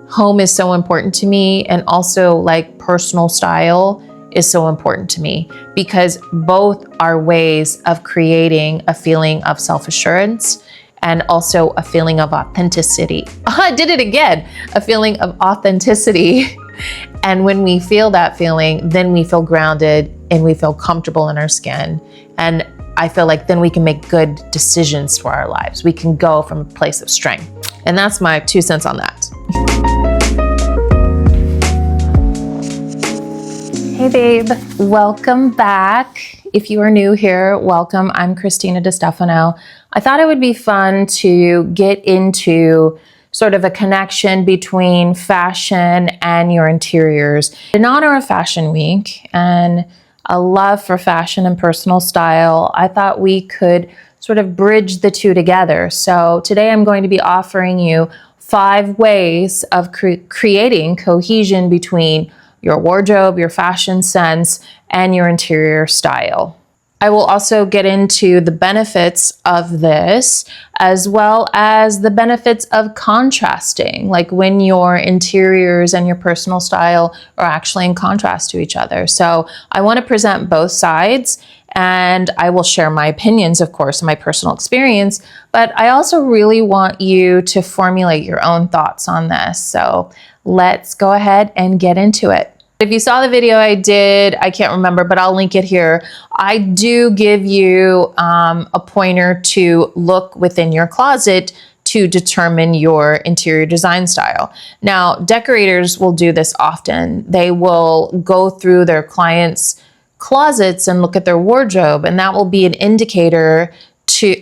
home is so important to me, and also like personal style is so important to me, because both are ways of creating a feeling of self-assurance and also a feeling of authenticity. I did it again, a feeling of authenticity. And when we feel that feeling, then we feel grounded and we feel comfortable in our skin. And I feel like then we can make good decisions for our lives. We can go from a place of strength. And that's my 2 cents on that. Hey babe, welcome back. If you are new here, welcome. I'm Christina DiStefano. I thought it would be fun to get into sort of a connection between fashion and your interiors. In honor of Fashion Week and a love for fashion and personal style, I thought we could sort of bridge the two together. So today I'm going to be offering you 5 ways of creating cohesion between your wardrobe, your fashion sense, and your interior style. I will also get into the benefits of this, as well as the benefits of contrasting, like when your interiors and your personal style are actually in contrast to each other. So I want to present both sides, and I will share my opinions, of course, my personal experience, but I also really want you to formulate your own thoughts on this. So let's go ahead and get into it. If you saw the video I did, I can't remember, but I'll link it here. I do give you a pointer to look within your closet to determine your interior design style. Now, decorators will do this often. They will go through their clients' closets and look at their wardrobe, and that will be an indicator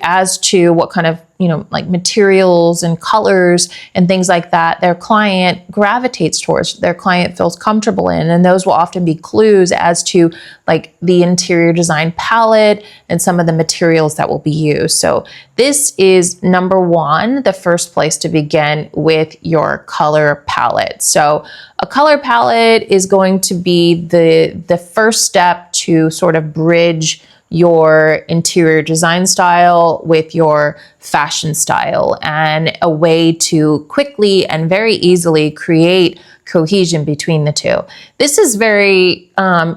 as to what kind of, like materials and colors and things like that their client gravitates towards, their client feels comfortable in. And those will often be clues as to like the interior design palette and some of the materials that will be used. So this is number 1, the first place to begin with your color palette. So a color palette is going to be the first step to sort of bridge your interior design style with your fashion style, and a way to quickly and very easily create cohesion between the two. This is very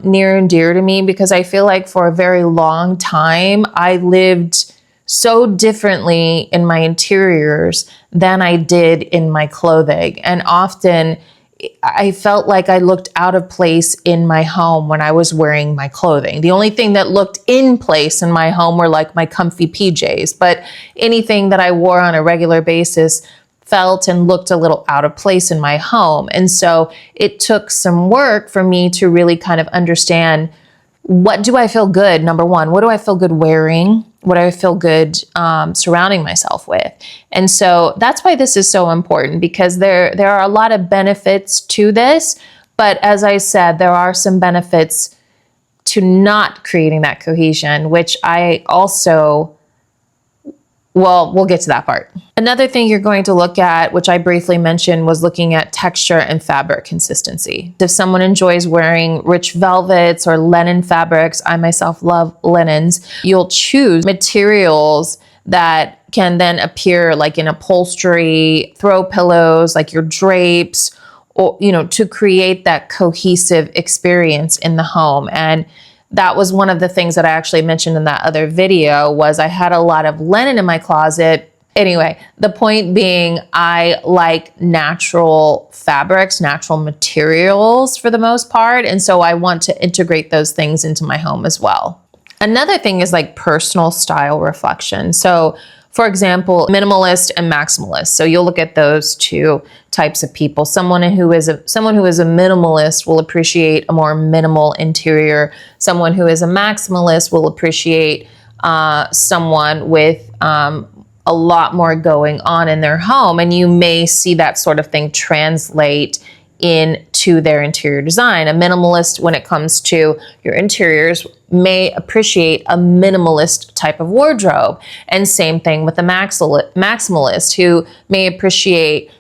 near and dear to me, because I feel like for a very long time I lived so differently in my interiors than I did in my clothing, and often I felt like I looked out of place in my home when I was wearing my clothing. The only thing that looked in place in my home were like my comfy PJs, but anything that I wore on a regular basis felt and looked a little out of place in my home. And so it took some work for me to really kind of understand, what do I feel good? Number 1, what do I feel good wearing? What do I feel good surrounding myself with? And so that's why this is so important, because there are a lot of benefits to this. But as I said, there are some benefits to not creating that cohesion, which I also, well, we'll get to that part. Another thing you're going to look at, which I briefly mentioned, was looking at texture and fabric consistency. If someone enjoys wearing rich velvets or linen fabrics, I myself love linens, you'll choose materials that can then appear like in upholstery, throw pillows, like your drapes, or, to create that cohesive experience in the home. And that was one of the things that I actually mentioned in that other video, was I had a lot of linen in my closet. Anyway, the point being, I like natural fabrics, natural materials for the most part. And so I want to integrate those things into my home as well. Another thing is like personal style reflection. So for example, minimalist and maximalist. So you'll look at those 2 types of people. Someone who is a minimalist will appreciate a more minimal interior. Someone who is a maximalist will appreciate someone with a lot more going on in their home. And you may see that sort of thing translate into their interior design. A minimalist, when it comes to your interiors, may appreciate a minimalist type of wardrobe. And same thing with a maximalist, who may appreciate,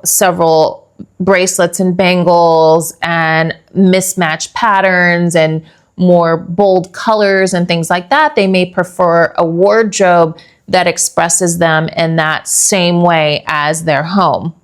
several bracelets and bangles and mismatched patterns and more bold colors and things like that. They may prefer a wardrobe that expresses them in that same way as their home.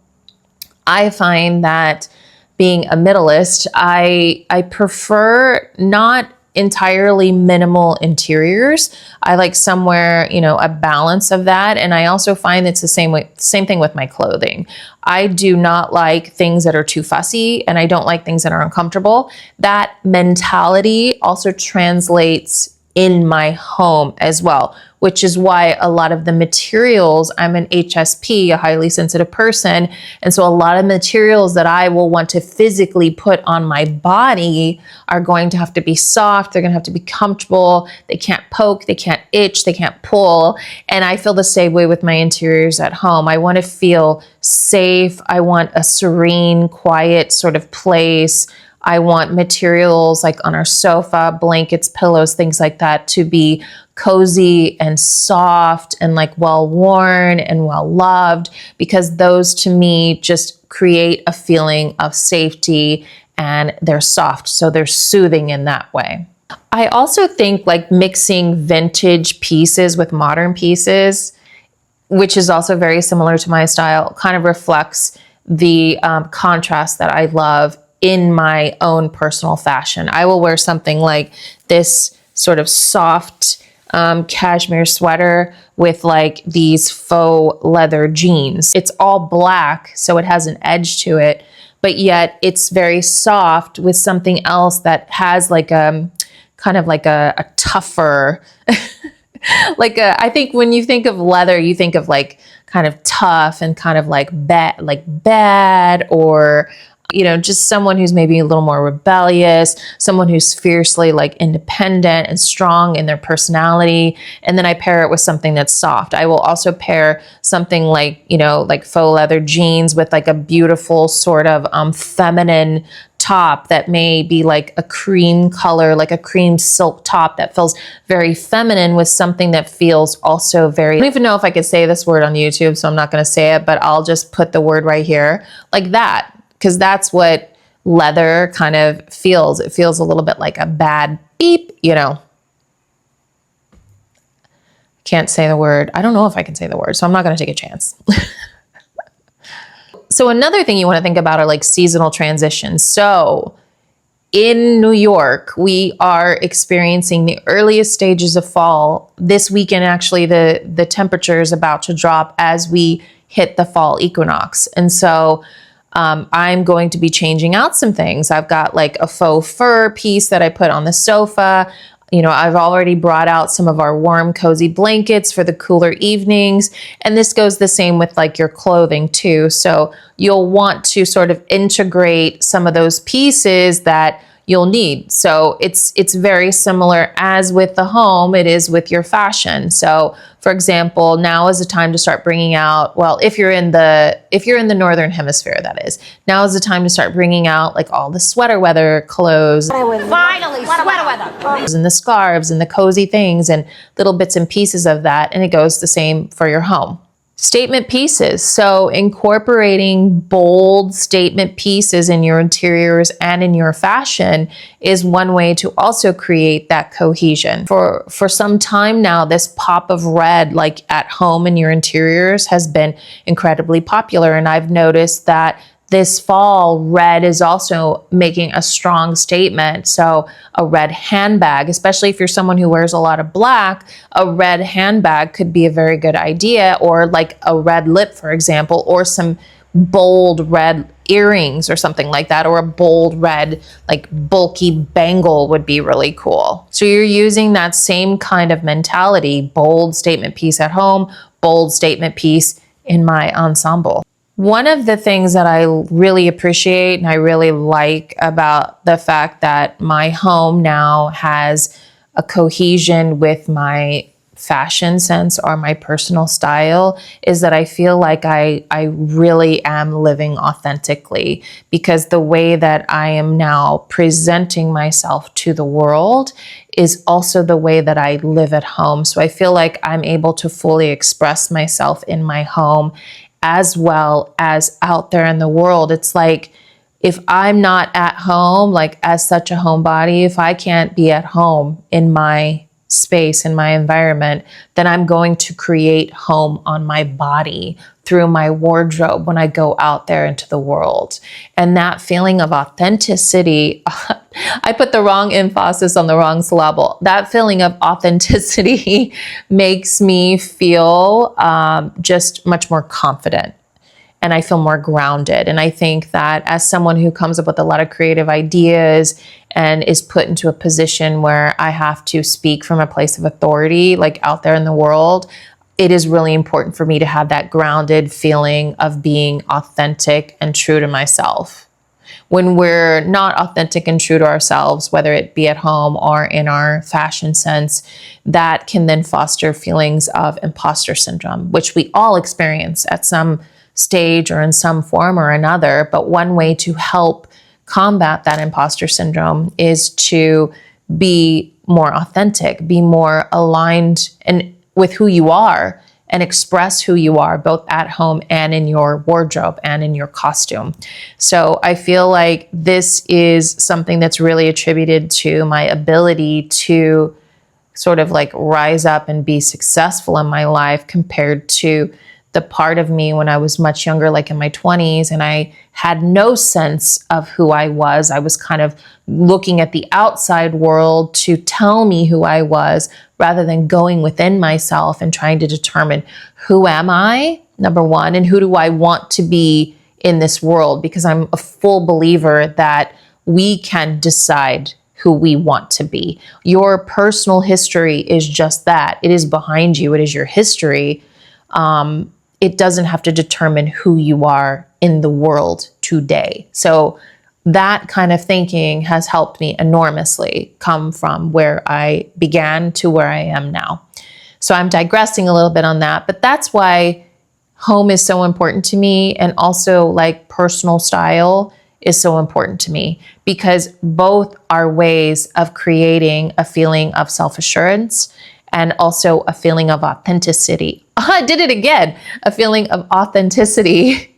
I find that being a minimalist, I prefer not entirely minimal interiors. I like somewhere, a balance of that. And I also find it's the same thing with my clothing. I do not like things that are too fussy, and I don't like things that are uncomfortable. That mentality also translates in my home as well, which is why a lot of the materials, I'm an HSP, a highly sensitive person. And so a lot of materials that I will want to physically put on my body are going to have to be soft. They're going to have to be comfortable. They can't poke, they can't itch, they can't pull. And I feel the same way with my interiors at home. I want to feel safe. I want a serene, quiet sort of place. I want materials like on our sofa, blankets, pillows, things like that to be cozy and soft and like well worn and well loved, because those to me just create a feeling of safety, and they're soft, so they're soothing in that way. I also think like mixing vintage pieces with modern pieces, which is also very similar to my style, kind of reflects the contrast that I love in my own personal fashion. I will wear something like this sort of soft cashmere sweater with like these faux leather jeans. It's all black, so it has an edge to it, but yet it's very soft with something else that has like kind of like a tougher, I think when you think of leather, you think of like kind of tough and kind of like bad, or just someone who's maybe a little more rebellious, someone who's fiercely like independent and strong in their personality. And then I pair it with something that's soft. I will also pair something like, like faux leather jeans with like a beautiful sort of feminine top that may be like a cream color, like a cream silk top that feels very feminine, with something that feels also very, I don't even know if I could say this word on YouTube, so I'm not going to say it, but I'll just put the word right here, like that. Because that's what leather kind of feels. It feels a little bit like a bad beep, Can't say the word. I don't know if I can say the word, so I'm not going to take a chance. So another thing you want to think about are like seasonal transitions. So in New York, we are experiencing the earliest stages of fall. This weekend, actually, the temperature is about to drop as we hit the fall equinox. And so I'm going to be changing out some things. I've got like a faux fur piece that I put on the sofa. I've already brought out some of our warm, cozy blankets for the cooler evenings. And this goes the same with like your clothing too. So you'll want to sort of integrate some of those pieces that you'll need. So it's very similar as with the home, it is with your fashion. So for example, now is the time to start bringing out, well, if you're in the Northern Hemisphere, that is, now is the time to start bringing out like all the sweater weather clothes. Finally, sweater weather. And the scarves and the cozy things and little bits and pieces of that. And it goes the same for your home. Statement pieces. So incorporating bold statement pieces in your interiors and in your fashion is one way to also create that cohesion. For some time now, this pop of red, like at home in your interiors, has been incredibly popular. And I've noticed that this fall, red is also making a strong statement. So a red handbag, especially if you're someone who wears a lot of black, a red handbag could be a very good idea, or like a red lip, for example, or some bold red earrings or something like that, or a bold red, like bulky bangle would be really cool. So you're using that same kind of mentality, bold statement piece at home, bold statement piece in my ensemble. One of the things that I really appreciate and I really like about the fact that my home now has a cohesion with my fashion sense or my personal style is that I feel like I really am living authentically, because the way that I am now presenting myself to the world is also the way that I live at home. So I feel like I'm able to fully express myself in my home as well as out there in the world. It's like, if I'm not at home, like as such a homebody, if I can't be at home in my space, in my environment, then I'm going to create home on my body through my wardrobe when I go out there into the world. And that feeling of authenticity, I put the wrong emphasis on the wrong syllable. That feeling of authenticity makes me feel just much more confident. And I feel more grounded. And I think that as someone who comes up with a lot of creative ideas and is put into a position where I have to speak from a place of authority, like out there in the world, it is really important for me to have that grounded feeling of being authentic and true to myself. When we're not authentic and true to ourselves, whether it be at home or in our fashion sense, that can then foster feelings of imposter syndrome, which we all experience at some stage or in some form or another. But one way to help combat that imposter syndrome is to be more authentic, be more aligned and with who you are, and express who you are both at home and in your wardrobe and in your costume. So I feel like this is something that's really attributed to my ability to sort of like rise up and be successful in my life compared to the part of me when I was much younger, like in my 20s, and I had no sense of who I was. I was kind of looking at the outside world to tell me who I was rather than going within myself and trying to determine who am I, number one, and who do I want to be in this world? Because I'm a full believer that we can decide who we want to be. Your personal history is just that. It is behind you. It is your history. It doesn't have to determine who you are in the world today. So that kind of thinking has helped me enormously come from where I began to where I am now. So I'm digressing a little bit on that, but that's why home is so important to me, and also like personal style is so important to me, because both are ways of creating a feeling of self-assurance and also a feeling of authenticity. I did it again, a feeling of authenticity.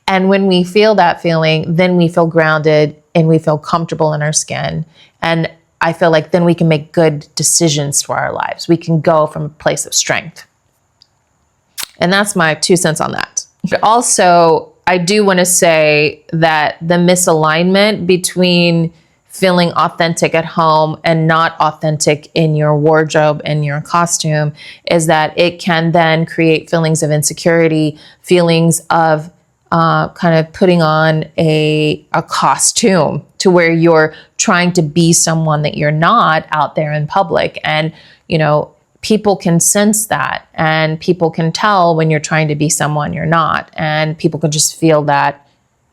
And when we feel that feeling, then we feel grounded and we feel comfortable in our skin. And I feel like then we can make good decisions for our lives. We can go from a place of strength. And that's my 2 cents on that. But also, I do want to say that the misalignment between feeling authentic at home and not authentic in your wardrobe and your costume is that it can then create feelings of insecurity, feelings of kind of putting on a costume to where you're trying to be someone that you're not out there in public. And, you know, people can sense that, and people can tell when you're trying to be someone you're not. And people can just feel that.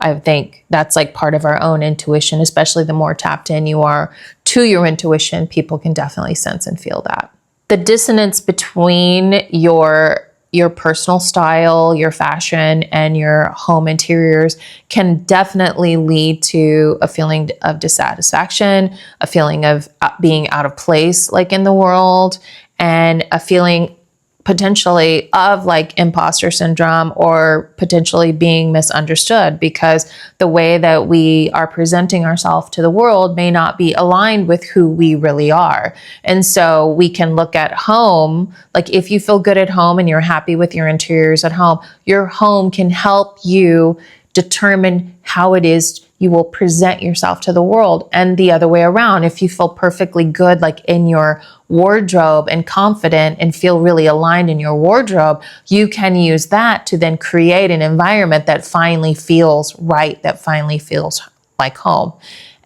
I think that's like part of our own intuition, especially the more tapped in you are to your intuition, people can definitely sense and feel that. The dissonance between your personal style, your fashion, and your home interiors can definitely lead to a feeling of dissatisfaction, a feeling of being out of place, like in the world, and a feeling potentially of like imposter syndrome, or potentially being misunderstood, because the way that we are presenting ourselves to the world may not be aligned with who we really are. And so we can look at home, like if you feel good at home and you're happy with your interiors at home, your home can help you determine how it is you will present yourself to the world. And the other way around, if you feel perfectly good, like in your wardrobe and confident and feel really aligned in your wardrobe, you can use that to then create an environment that finally feels right, that finally feels like home.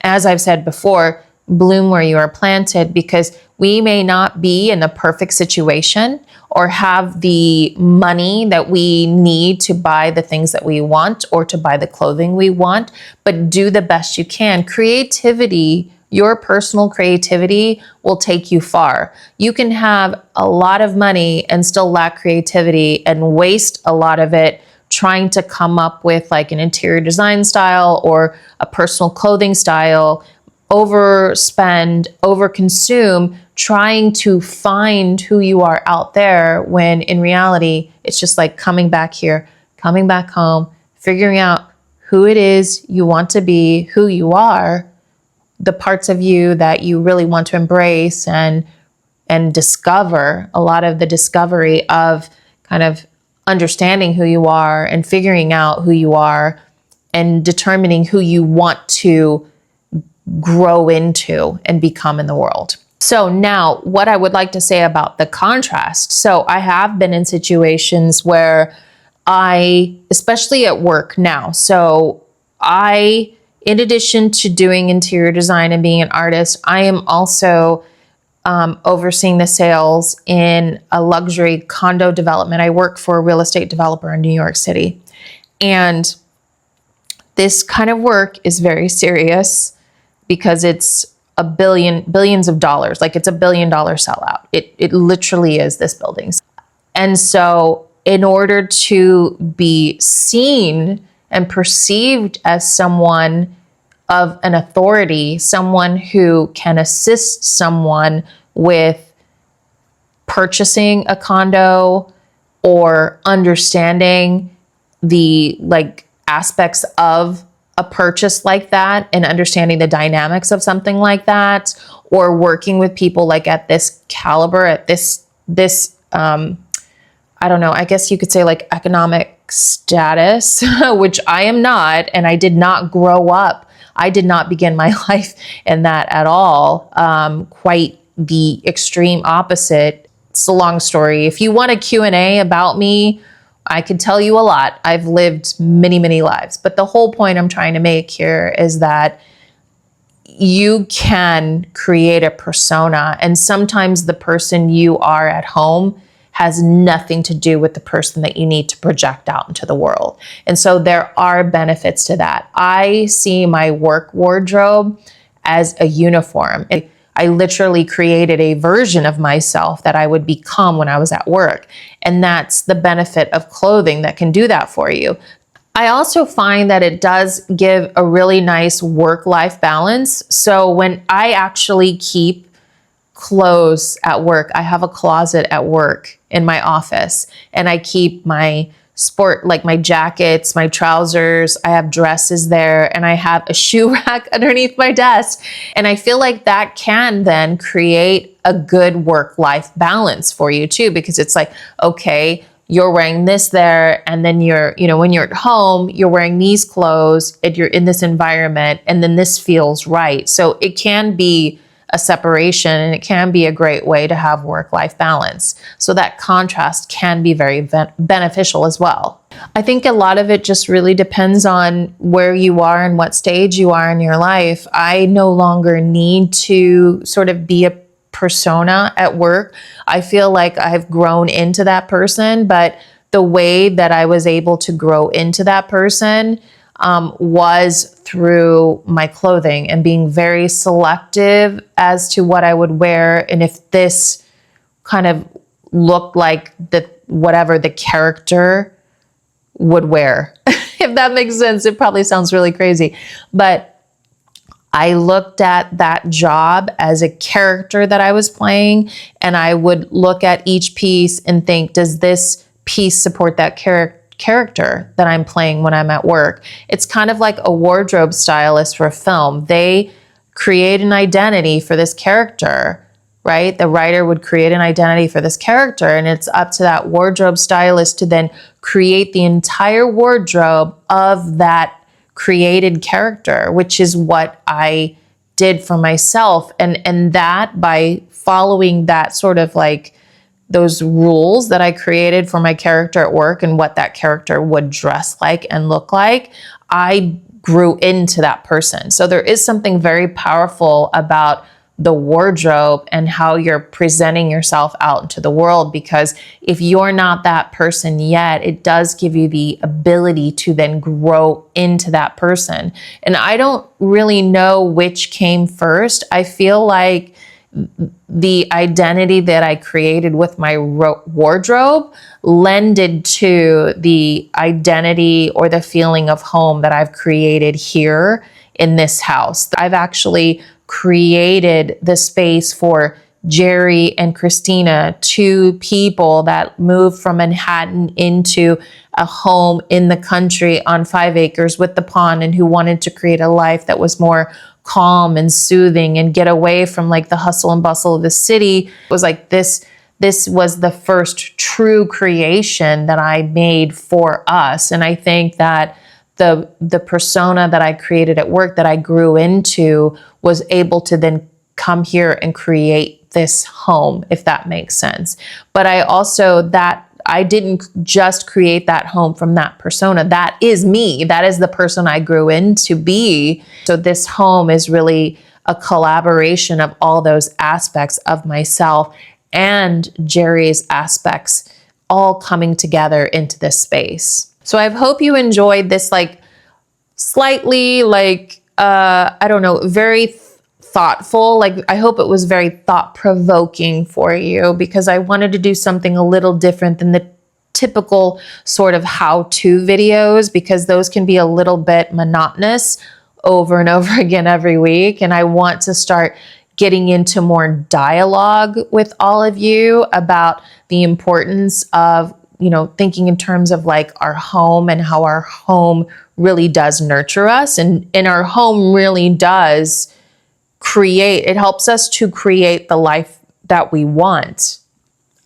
As I've said before, bloom where you are planted, because we may not be in the perfect situation or have the money that we need to buy the things that we want or to buy the clothing we want, but do the best you can. Creativity, your personal creativity will take you far. You can have a lot of money and still lack creativity and waste a lot of it trying to come up with like an interior design style or a personal clothing style, overspend, overconsume, trying to find who you are out there, when in reality, it's just like coming back here, coming back home, figuring out who it is you want to be, who you are, the parts of you that you really want to embrace, and and discover a lot of the discovery of kind of understanding who you are and figuring out who you are and determining who you want to grow into and become in the world. So now what I would like to say about the contrast. So I have been in situations where especially at work now, so in addition to doing interior design and being an artist, I am also overseeing the sales in a luxury condo development. I work for a real estate developer in New York City. And this kind of work is very serious because it's billions of dollars. Like, it's $1 billion sellout. It literally is this building. And so in order to be seen and perceived as someone of an authority, someone who can assist someone with purchasing a condo or understanding the aspects of a purchase like that and understanding the dynamics of something like that, or working with people like at this caliber, at this I don't know, I guess you could say like economic status, which I am not, and I did not grow up. I did not begin my life in that at all. Quite the extreme opposite. It's a long story. If you want a Q&A about me, I could tell you a lot. I've lived many, many lives. But the whole point I'm trying to make here is that you can create a persona, and sometimes the person you are at home has nothing to do with the person that you need to project out into the world. And so there are benefits to that. I see my work wardrobe as a uniform. I literally created a version of myself that I would become when I was at work. And that's the benefit of clothing that can do that for you. I also find that it does give a really nice work-life balance. So when I actually keep clothes at work, I have a closet at work in my office, and I keep my my jackets, my trousers, I have dresses there, and I have a shoe rack underneath my desk. And I feel like that can then create a good work-life balance for you too, because it's like, okay, you're wearing this there, and then when you're at home, you're wearing these clothes, and you're in this environment, and then this feels right. So it can be a separation, and it can be a great way to have work-life balance. So that contrast can be very beneficial as well. I think a lot of it just really depends on where you are and what stage you are in your life. I no longer need to sort of be a persona at work. I feel like I've grown into that person, but the way that I was able to grow into that person was through my clothing and being very selective as to what I would wear, and if this kind of looked like whatever the character would wear. If that makes sense, it probably sounds really crazy, but I looked at that job as a character that I was playing, and I would look at each piece and think, does this piece support that character that I'm playing when I'm at work? It's kind of like a wardrobe stylist for a film. They create an identity for this character, right? The writer would create an identity for this character, and it's up to that wardrobe stylist to then create the entire wardrobe of that created character, which is what I did for myself. And that, by following that sort of like those rules that I created for my character at work and what that character would dress like and look like, I grew into that person. So there is something very powerful about the wardrobe and how you're presenting yourself out into the world, because if you're not that person yet, it does give you the ability to then grow into that person. And I don't really know which came first. I feel like the identity that I created with my wardrobe lended to the identity or the feeling of home that I've created here in this house. I've actually created the space for Jerry and Christina, two people that moved from Manhattan into a home in the country on 5 acres with the pond, and who wanted to create a life that was more calm and soothing and get away from like the hustle and bustle of the city. It was like this was the first true creation that I made for us. And I think that the persona that I created at work, that I grew into, was able to then come here and create this home, if that makes sense. But I didn't just create that home from that persona. That is me. That is the person I grew into be. So this home is really a collaboration of all those aspects of myself and Jerry's aspects all coming together into this space. So I hope you enjoyed this like slightly like, I don't know, very thoughtful. Like I hope it was very thought-provoking for you, because I wanted to do something a little different than the typical sort of how-to videos, because those can be a little bit monotonous over and over again every week. And I want to start getting into more dialogue with all of you about the importance of, you know, thinking in terms of like our home and how our home really does nurture us, and our home really does create, it helps us to create the life that we want.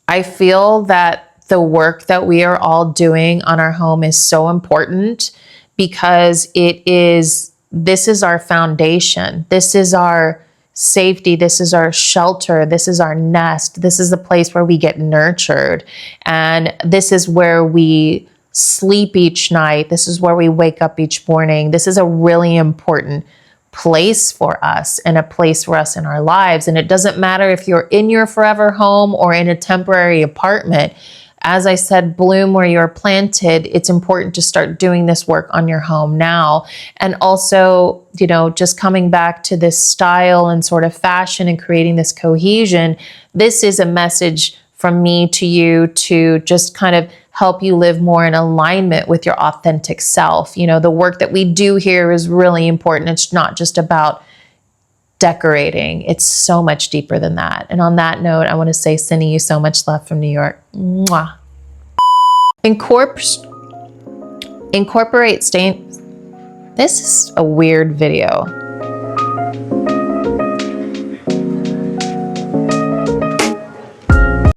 I feel that the work that we are all doing on our home is so important, because this is our foundation. This is our safety. This is our shelter. This is our nest. This is the place where we get nurtured. And this is where we sleep each night. This is where we wake up each morning. This is a really important place for us, and a place for us in our lives. And it doesn't matter if you're in your forever home or in a temporary apartment. As I said, bloom where you're planted. It's important to start doing this work on your home now. And also, you know, just coming back to this style and sort of fashion and creating this cohesion. This is a message from me to you to just kind of help you live more in alignment with your authentic self. You know, the work that we do here is really important. It's not just about decorating. It's so much deeper than that. And on that note, I want to say, sending you so much love from New York. Mwah. Incorporate stain. This is a weird video.